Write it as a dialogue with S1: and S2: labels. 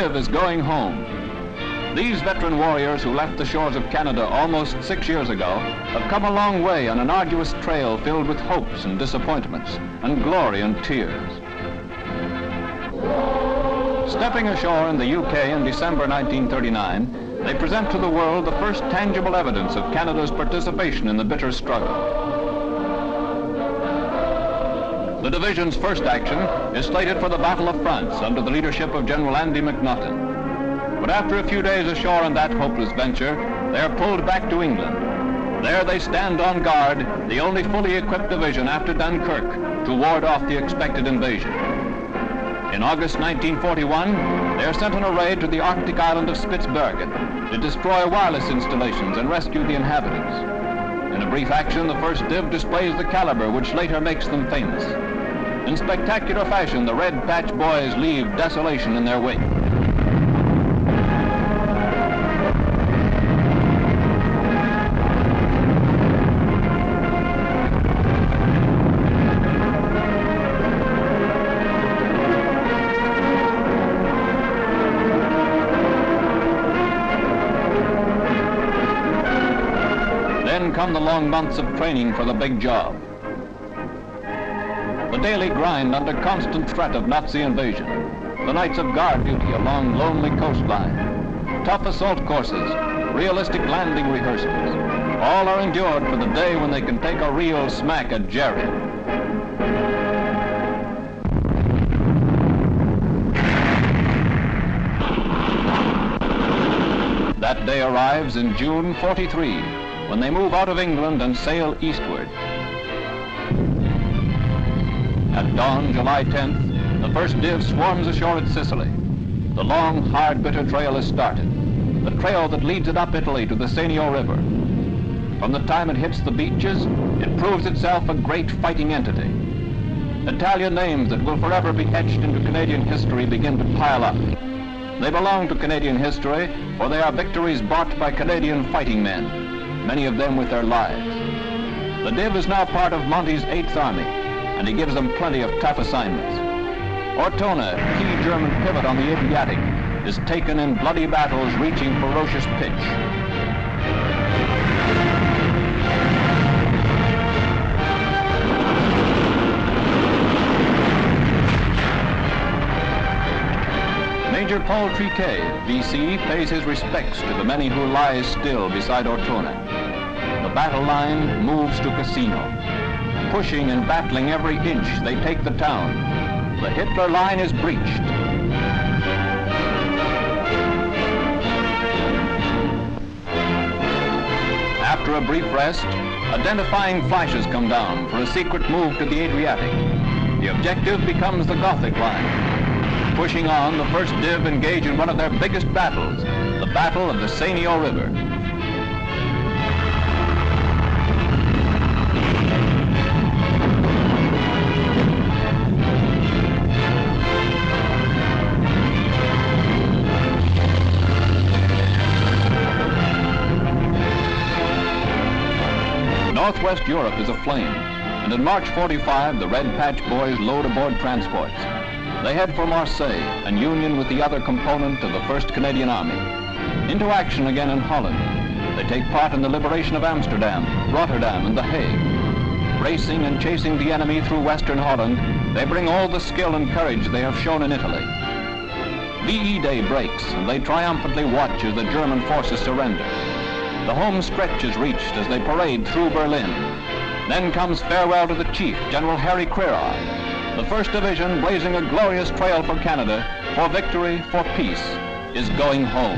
S1: Div is going home. These veteran warriors who left the shores of Canada almost 6 years ago have come a long way on an arduous trail filled with hopes and disappointments, and glory and tears. Stepping ashore in the UK in December 1939, they present to the world the first tangible evidence of Canada's participation in the bitter struggle. The division's first action is slated for the Battle of France under the leadership of General Andy McNaughton. But after a few days ashore on that hopeless venture, they are pulled back to England. There they stand on guard, the only fully equipped division after Dunkirk, to ward off the expected invasion. In August 1941, they are sent on a raid to the Arctic island of Spitzbergen to destroy wireless installations and rescue the inhabitants. In a brief action, the First Div displays the caliber which later makes them famous. In spectacular fashion, the Red Patch Boys leave desolation in their wake. Then come the long months of training for the big job. The daily grind under constant threat of Nazi invasion. The nights of guard duty along lonely coastline. Tough assault courses, realistic landing rehearsals. All are endured for the day when they can take a real smack at Jerry. That day arrives in June '43, when they move out of England and sail eastward. At dawn, July 10th, the First Div swarms ashore at Sicily. The long, hard, bitter trail is started, the trail that leads it up Italy to the Senio River. From the time it hits the beaches, it proves itself a great fighting entity. Italian names that will forever be etched into Canadian history begin to pile up. They belong to Canadian history, for they are victories bought by Canadian fighting men, many of them with their lives. The Div is now part of Monty's 8th Army, and he gives them plenty of tough assignments. Ortona, key German pivot on the Adriatic, is taken in bloody battles reaching ferocious pitch. Major Paul Triquet V.C. pays his respects to the many who lie still beside Ortona. The battle line moves to Casino. Pushing and battling every inch, they take the town. The Hitler line is breached. After a brief rest, identifying flashes come down for a secret move to the Adriatic. The objective becomes the Gothic line. Pushing on, the First Div engage in one of their biggest battles, the Battle of the Senio River. Northwest Europe is aflame, and in March '45, the Red Patch Boys load aboard transports. They head for Marseille and union with the other component of the 1st Canadian Army. Into action again in Holland. They take part in the liberation of Amsterdam, Rotterdam, and The Hague. Racing and chasing the enemy through Western Holland, they bring all the skill and courage they have shown in Italy. VE Day breaks, and they triumphantly watch as the German forces surrender. The home stretch is reached as they parade through Berlin. Then comes farewell to the chief, General Harry Crerar. The 1st Division, blazing a glorious trail for Canada, for victory, for peace, is going home.